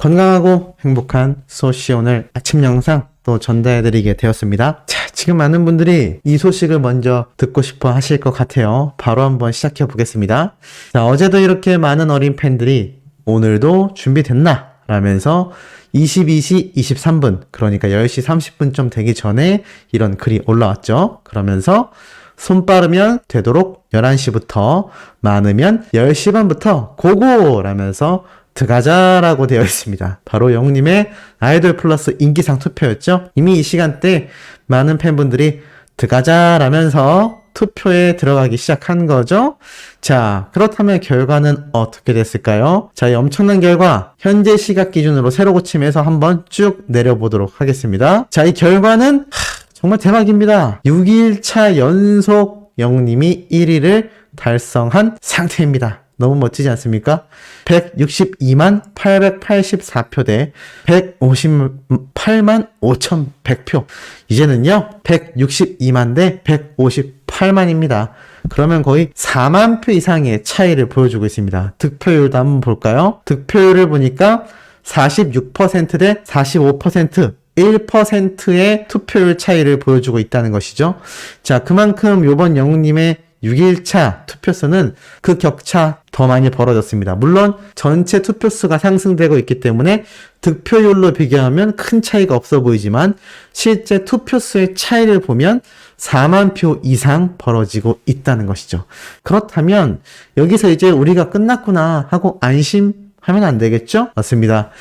건강하고 행복한 소시 오늘 아침 영상 또 전달해드리게 되었습니다. 자, 지금 많은 분들이 이 소식을 먼저 듣고 싶어 하실 것 같아요. 바로 한번 시작해 보겠습니다. 자, 어제도 이렇게 많은 어린 팬들이 오늘도 준비됐나? 라면서 22시 23분, 그러니까 10시 30분쯤 되기 전에 이런 글이 올라왔죠. 그러면서 손 빠르면 되도록 11시부터, 많으면 10시 반부터 고고라면서 들어가자라고 되어 있습니다. 바로 영웅님의 아이돌 플러스 인기상 투표였죠. 이미 이 시간대 많은 팬분들이 들어가자라면서 투표에 들어가기 시작한 거죠. 자, 그렇다면 결과는 어떻게 됐을까요? 자, 이 엄청난 결과 현재 시각 기준으로 세로 고침해서 한번 쭉 내려보도록 하겠습니다. 자, 이 결과는 정말 대박입니다. 6일차 연속 영웅님이 1위를 달성한 상태입니다. 너무 멋지지 않습니까? 162만 884표 대 158만 5100표. 이제는요, 162만 대 158만입니다. 그러면 거의 4만 표 이상의 차이를 보여주고 있습니다. 득표율도 한번 볼까요? 득표율을 보니까 46% 대 45%. 1%의 투표율 차이를 보여주고 있다는 것이죠. 자, 그만큼 요번 영웅님의 6일차 투표수는 그 격차 더 많이 벌어졌습니다. 물론 전체 투표수가 상승되고 있기 때문에 득표율로 비교하면 큰 차이가 없어 보이지만 실제 투표수의 차이를 보면 4만 표 이상 벌어지고 있다는 것이죠. 그렇다면 여기서 이제 우리가 끝났구나 하고 안심하면 안 되겠죠? 맞습니다.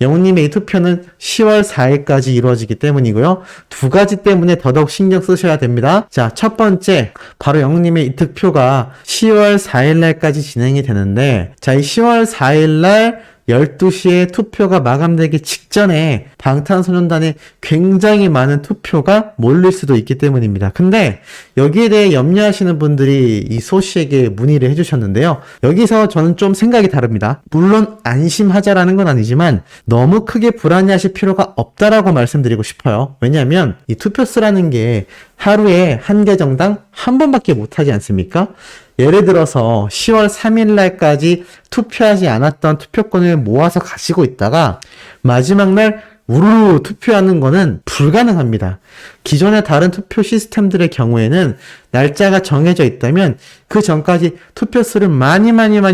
영웅님의 이 투표는 10월 4일까지 이루어지기 때문이고요. 두 가지 때문에 더더욱 신경 쓰셔야 됩니다. 자, 첫 번째, 바로 영웅님의 이 득표가 10월 4일날까지 진행이 되는데, 자, 이 10월 4일날 12시에 투표가 마감되기 직전에 방탄소년단에 굉장히 많은 투표가 몰릴 수도 있기 때문입니다. 근데 여기에 대해 염려하시는 분들이 이 소씨에게 문의를 해주셨는데요. 여기서 저는 좀 생각이 다릅니다. 물론 안심하자라는 건 아니지만 너무 크게 불안해하실 필요가 없다라고 말씀드리고 싶어요. 왜냐하면 이 투표수라는 게 하루에 한 계정당 한 번밖에 못하지 않습니까? 예를 들어서 10월 3일 날까지 투표하지 않았던 투표권을 모아서 가지고 있다가 마지막 날 우르르 투표하는 거는 불가능합니다. 기존의 다른 투표 시스템들의 경우에는 날짜가 정해져 있다면 그 전까지 투표수를 많이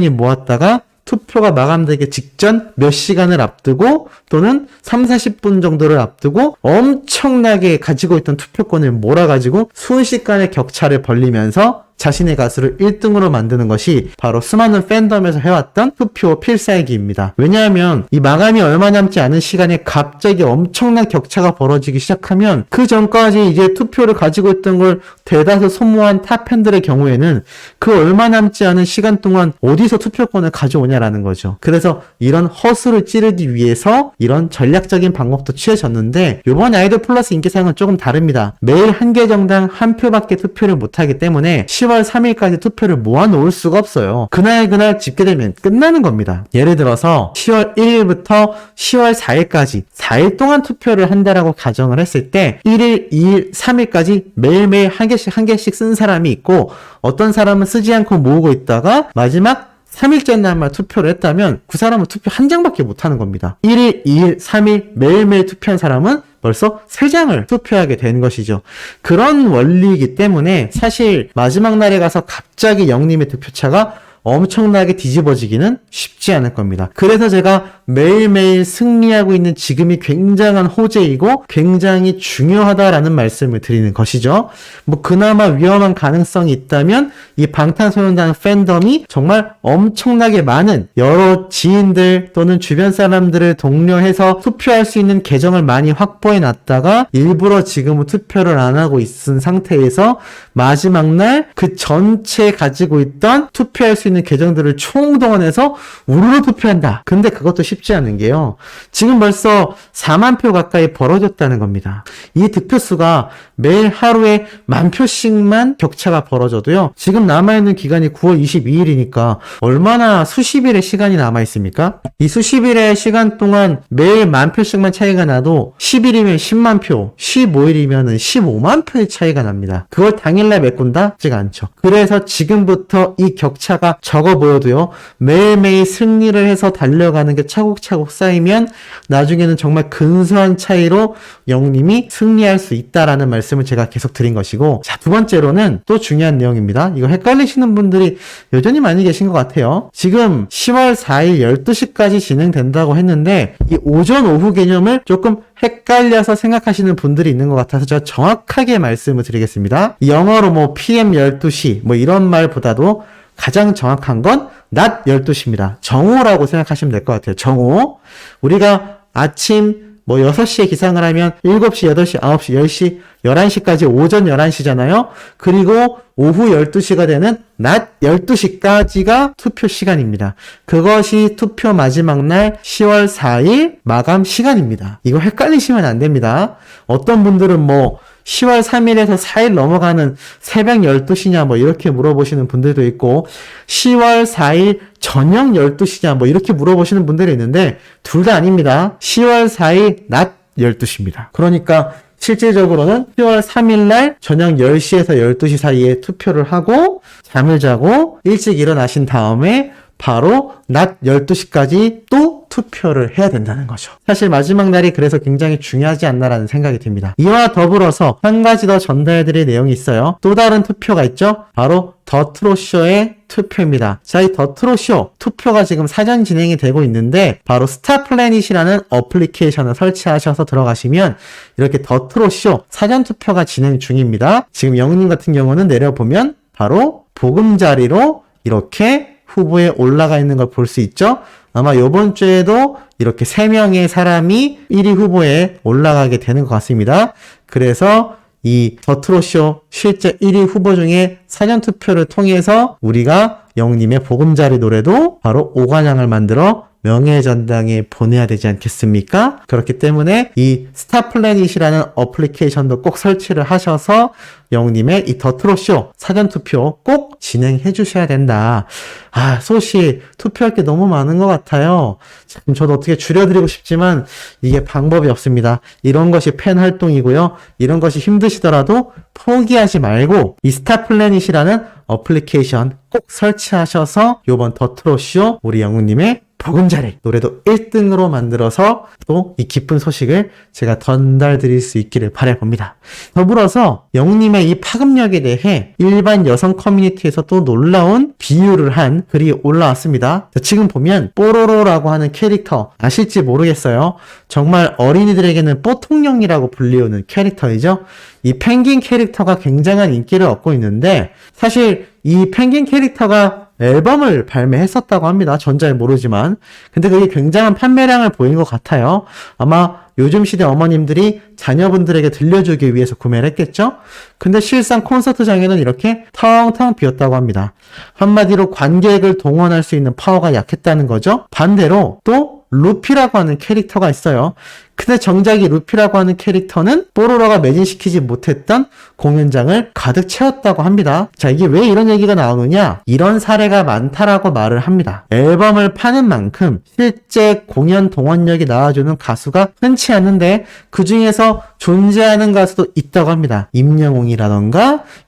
모았다가 투표가 마감되기 직전 몇 시간을 앞두고 또는 3, 40분 정도를 앞두고 엄청나게 가지고 있던 투표권을 몰아가지고 순식간에 격차를 벌리면서 자신의 가수를 1등으로 만드는 것이 바로 수많은 팬덤에서 해왔던 투표 필살기입니다. 왜냐하면 이 마감이 얼마 남지 않은 시간에 갑자기 엄청난 격차가 벌어지기 시작하면 그 전까지 이제 투표를 가지고 있던 걸 대다수 소모한 타 팬들의 경우에는 그 얼마 남지 않은 시간 동안 어디서 투표권을 가져오냐라는 거죠. 그래서 이런 허수를 찌르기 위해서 이런 전략적인 방법도 취해졌는데 이번 아이돌 플러스 인기상은 조금 다릅니다. 매일 한 계정당 한 표밖에 투표를 못하기 때문에 10월 3일까지 투표를 모아놓을 수가 없어요. 그날 집계되면 끝나는 겁니다. 예를 들어서 10월 1일부터 10월 4일까지 4일 동안 투표를 한다라고 가정을 했을 때 1일, 2일, 3일까지 매일매일 한 개씩 쓴 사람이 있고 어떤 사람은 쓰지 않고 모으고 있다가 마지막 3일째 날만 투표를 했다면 그 사람은 투표 한 장밖에 못하는 겁니다. 1일, 2일, 3일 매일매일 투표한 사람은 벌써 3장을 투표하게 된 것이죠. 그런 원리이기 때문에 사실 마지막 날에 가서 갑자기 영님의 득표차가 엄청나게 뒤집어지기는 쉽지 않을 겁니다. 그래서 제가 매일매일 승리하고 있는 지금이 굉장한 호재이고 굉장히 중요하다라는 말씀을 드리는 것이죠. 뭐 그나마 위험한 가능성이 있다면 이 방탄소년단 팬덤이 정말 엄청나게 많은 여러 지인들 또는 주변 사람들을 독려해서 투표할 수 있는 계정을 많이 확보해 놨다가 일부러 지금은 투표를 안 하고 있은 상태에서 마지막 날 그 전체 가지고 있던 투표할 수 있는 계정들을 총동원해서 우르르 투표한다. 근데 그것도 쉽지 않은 게요. 지금 벌써 4만 표 가까이 벌어졌다는 겁니다. 이 득표수가 매일 하루에 10,000표씩만 격차가 벌어져도요. 지금 남아있는 기간이 9월 22일이니까 얼마나 수십일의 시간이 남아있습니까? 이 수십일의 시간 동안 매일 10,000표씩만 차이가 나도 10일이면 10만 표, 15일이면 15만 표의 차이가 납니다. 그걸 당일날 한꺼번에 메꾼다? 쉽지가 않죠. 그래서 지금부터 이 격차가 적어 보여도요, 매일매일 승리를 해서 달려가는 게 차곡차곡 쌓이면 나중에는 정말 근소한 차이로 영님이 승리할 수 있다라는 말씀을 제가 계속 드린 것이고, 자, 두 번째로는 또 중요한 내용입니다. 이거 헷갈리시는 분들이 여전히 많이 계신 것 같아요. 지금 10월 4일 12시까지 진행된다고 했는데 이 오전 오후 개념을 조금 헷갈려서 생각하시는 분들이 있는 것 같아서 제가 정확하게 말씀을 드리겠습니다. 영어로 뭐 PM 12시 뭐 이런 말보다도 가장 정확한 건 낮 12시입니다. 정오라고 생각하시면 될 것 같아요. 정오. 우리가 아침 뭐 6시에 기상을 하면 7시, 8시, 9시, 10시, 11시까지 오전 11시잖아요. 그리고 오후 12시가 되는 낮 12시까지가 투표 시간입니다. 그것이 투표 마지막 날 10월 4일 마감 시간입니다. 이거 헷갈리시면 안 됩니다. 어떤 분들은 뭐 10월 3일에서 4일 넘어가는 새벽 12시냐 뭐 이렇게 물어보시는 분들도 있고 10월 4일 저녁 12시냐 뭐 이렇게 물어보시는 분들이 있는데 둘 다 아닙니다. 10월 4일 낮 12시입니다. 그러니까 실질적으로는 10월 3일 날 저녁 10시에서 12시 사이에 투표를 하고 잠을 자고 일찍 일어나신 다음에 바로 낮 12시까지 또 투표를 해야 된다는 거죠. 사실 마지막 날이 그래서 굉장히 중요하지 않나라는 생각이 듭니다. 이와 더불어서 한 가지 더 전달해드릴 내용이 있어요. 또 다른 투표가 있죠. 바로 더 트롯쇼의 투표입니다. 자, 이 더 트롯쇼 투표가 지금 사전 진행이 되고 있는데 바로 스타플래닛이라는 어플리케이션을 설치하셔서 들어가시면 이렇게 더 트롯쇼 사전 투표가 진행 중입니다. 지금 영님 같은 경우는 내려보면 바로 보금자리로 이렇게 후보에 올라가 있는 걸 볼 수 있죠. 아마 이번 주에도 이렇게 3명의 사람이 1위 후보에 올라가게 되는 것 같습니다. 그래서 이 더 트롯쇼 실제 1위 후보 중에 사전투표를 통해서 우리가 영님의 보금자리 노래도 바로 오관양을 만들어 명예전당에 보내야 되지 않겠습니까? 그렇기 때문에 이 스타플래닛이라는 어플리케이션도 꼭 설치를 하셔서 영님의 이 더 트롯쇼 사전투표 꼭 진행해 주셔야 된다. 아, 소시 투표할 게 너무 많은 것 같아요. 참 저도 어떻게 줄여드리고 싶지만 이게 방법이 없습니다. 이런 것이 팬 활동이고요. 이런 것이 힘드시더라도 포기하지 말고 이 스타플래닛이라는 어플리케이션 꼭 설치하셔서 요번 더 트롯쇼 우리 영웅님의 보금자리 노래도 1등으로 만들어서 또 이 기쁜 소식을 제가 전달드릴 수 있기를 바라봅니다. 더불어서 영님의 이 파급력에 대해 일반 여성 커뮤니티에서 또 놀라운 비유를 한 글이 올라왔습니다. 지금 보면 뽀로로라고 하는 캐릭터 아실지 모르겠어요. 정말 어린이들에게는 뽀통령이라고 불리우는 캐릭터이죠. 이 펭귄 캐릭터가 굉장한 인기를 얻고 있는데 사실 이 펭귄 캐릭터가 앨범을 발매했었다고 합니다. 전 잘 모르지만. 근데 그게 굉장한 판매량을 보인 것 같아요. 아마 요즘 시대 어머님들이 자녀분들에게 들려주기 위해서 구매를 했겠죠? 근데 실상 콘서트장에는 이렇게 텅텅 비었다고 합니다. 한마디로 관객을 동원할 수 있는 파워가 약했다는 거죠. 반대로 또 루피라고 하는 캐릭터가 있어요. 근데 정작 이 루피라고 하는 캐릭터는 뽀로로가 매진시키지 못했던 공연장을 가득 채웠다고 합니다. 자, 이게 왜 이런 얘기가 나오느냐? 이런 사례가 많다라고 말을 합니다. 앨범을 파는 만큼 실제 공연 동원력이 나와주는 가수가 흔치 않은데 그 중에서 존재하는 가수도 있다고 합니다.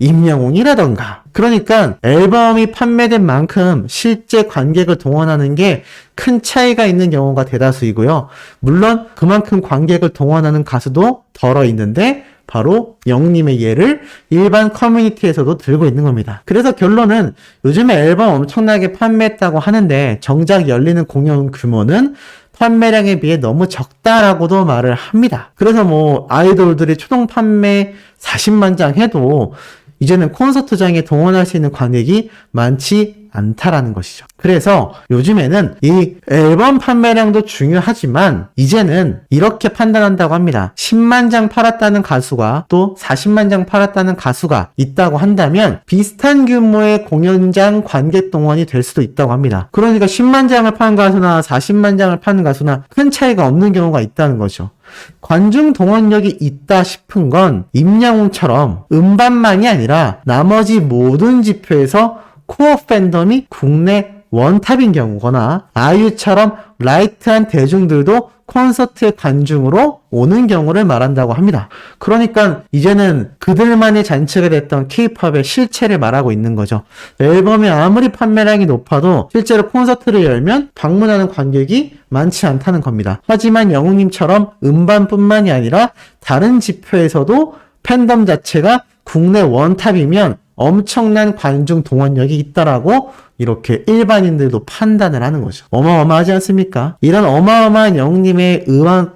임영웅이라던가 그러니까 앨범이 판매된 만큼 실제 관객을 동원하는 게 큰 차이가 있는 경우가 대다수이고요. 물론 그만큼 관객을 동원하는 가수도 덜어 있는데 바로 영님의 예를 일반 커뮤니티에서도 들고 있는 겁니다. 그래서 결론은 요즘에 앨범 엄청나게 판매했다고 하는데 정작 열리는 공연 규모는 판매량에 비해 너무 적다라고도 말을 합니다. 그래서 뭐 아이돌들이 초동 판매 40만 장 해도 이제는 콘서트장에 동원할 수 있는 관객이 많지 않다라는 것이죠. 그래서 요즘에는 이 앨범 판매량도 중요하지만 이제는 이렇게 판단한다고 합니다. 10만 장 팔았다는 가수가 또 40만 장 팔았다는 가수가 있다고 한다면 비슷한 규모의 공연장 관객 동원이 될 수도 있다고 합니다. 그러니까 10만 장을 파는 가수나 40만 장을 파는 가수나 큰 차이가 없는 경우가 있다는 거죠. 관중 동원력이 있다 싶은 건 임영웅처럼 음반만이 아니라 나머지 모든 지표에서 코어 팬덤이 국내 원탑인 경우거나 아이유처럼 라이트한 대중들도 콘서트의 관중으로 오는 경우를 말한다고 합니다. 그러니까 이제는 그들만의 잔치가 됐던 K-팝의 실체를 말하고 있는 거죠. 앨범이 아무리 판매량이 높아도 실제로 콘서트를 열면 방문하는 관객이 많지 않다는 겁니다. 하지만 영웅님처럼 음반뿐만이 아니라 다른 지표에서도 팬덤 자체가 국내 원탑이면 엄청난 관중 동원력이 있다라고 이렇게 일반인들도 판단을 하는 거죠. 어마어마하지 않습니까? 이런 어마어마한 영웅님의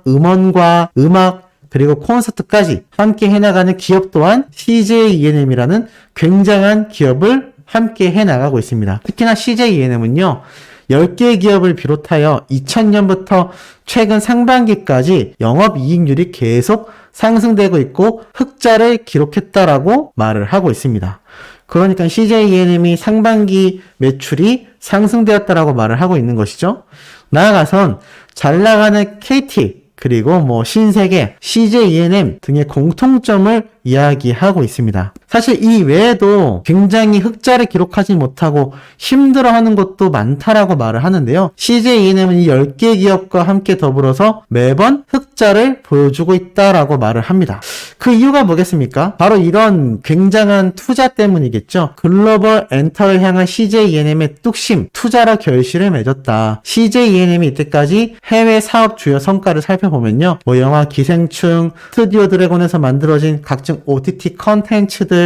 음원과 음악 그리고 콘서트까지 함께 해나가는 기업 또한 CJ ENM이라는 굉장한 기업을 함께 해나가고 있습니다. 특히나 CJ ENM은요. 10개의 기업을 비롯하여 2000년부터 최근 상반기까지 영업이익률이 계속 상승되고 있고 흑자를 기록했다라고 말을 하고 있습니다. 그러니까 CJ ENM이 상반기 매출이 상승되었다라고 말을 하고 있는 것이죠. 나아가선 잘 나가는 KT 그리고 신세계, CJ ENM 등의 공통점을 이야기하고 있습니다. 사실 이 외에도 굉장히 흑자를 기록하지 못하고 힘들어하는 것도 많다라고 말을 하는데요. CJ ENM은 이 10개 기업과 함께 더불어서 매번 흑자를 보여주고 있다라고 말을 합니다. 그 이유가 뭐겠습니까? 바로 이런 굉장한 투자 때문이겠죠. 글로벌 엔터를 향한 CJ ENM의 뚝심, 투자로 결실을 맺었다. CJ ENM이 이때까지 해외 사업 주요 성과를 살펴보면요. 영화 기생충, 스튜디오 드래곤에서 만들어진 각종 OTT 컨텐츠들,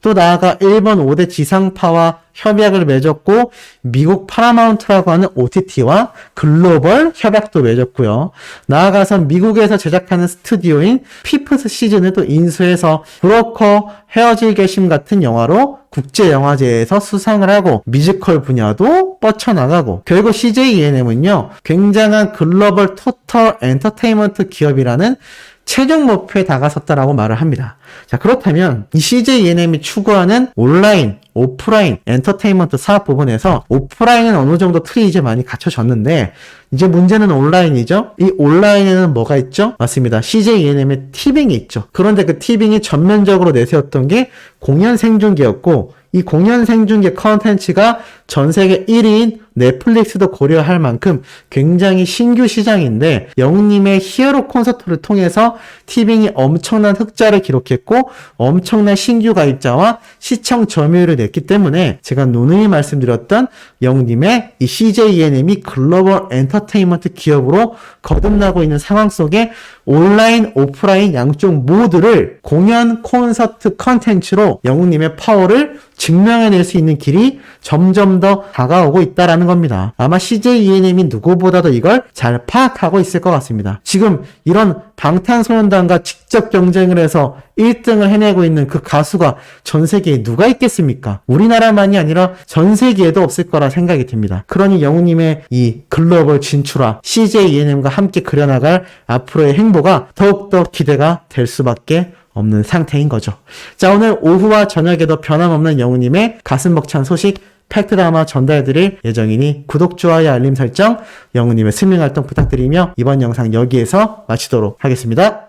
또 나아가 일본 5대 지상파와 협약을 맺었고 미국 파라마운트라고 하는 OTT와 글로벌 협약도 맺었고요. 나아가선 미국에서 제작하는 스튜디오인 피프스 시즌을 또 인수해서 브로커, 헤어질 결심 같은 영화로 국제영화제에서 수상을 하고 뮤지컬 분야도 뻗쳐나가고 결국 CJ ENM은요. 굉장한 글로벌 토탈 엔터테인먼트 기업이라는 최종 목표에 다가섰다라고 말을 합니다. 자, 그렇다면 이 CJ ENM이 추구하는 온라인, 오프라인, 엔터테인먼트 사업 부분에서 오프라인은 어느 정도 틀이 이제 많이 갖춰졌는데 이제 문제는 온라인이죠. 이 온라인에는 뭐가 있죠? 맞습니다. CJ ENM의 티빙이 있죠. 그런데 그 티빙이 전면적으로 내세웠던 게 공연 생중계였고 이 공연 생중계 컨텐츠가 전 세계 1위인 넷플릭스도 고려할 만큼 굉장히 신규 시장인데 영웅님의 히어로 콘서트를 통해서 티빙이 엄청난 흑자를 기록했고 엄청난 신규 가입자와 시청 점유율을 냈기 때문에 제가 누누이 말씀드렸던 영웅님의 이 CJ ENM이 글로벌 엔터테인먼트 기업으로 거듭나고 있는 상황 속에 온라인, 오프라인 양쪽 모두를 공연, 콘서트, 컨텐츠로 영웅님의 파워를 증명해낼 수 있는 길이 점점 더 다가오고 있다라는 겁니다. 아마 CJ ENM이 누구보다도 이걸 잘 파악하고 있을 것 같습니다. 지금 이런 방탄소년단과 직접 경쟁을 해서 1등을 해내고 있는 그 가수가 전 세계에 누가 있겠습니까? 우리나라만이 아니라 전 세계에도 없을 거라 생각이 듭니다. 그러니 영웅님의 이 글로벌 진출화, CJ ENM과 함께 그려나갈 앞으로의 행보가 더욱더 기대가 될 수밖에 없는 상태인 거죠. 자, 오늘 오후와 저녁에도 변함없는 영웅님의 가슴 벅찬 소식 팩트 담아 전달해드릴 예정이니 구독, 좋아요, 알림 설정, 영웅님의 스밍 활동 부탁드리며 이번 영상 여기에서 마치도록 하겠습니다.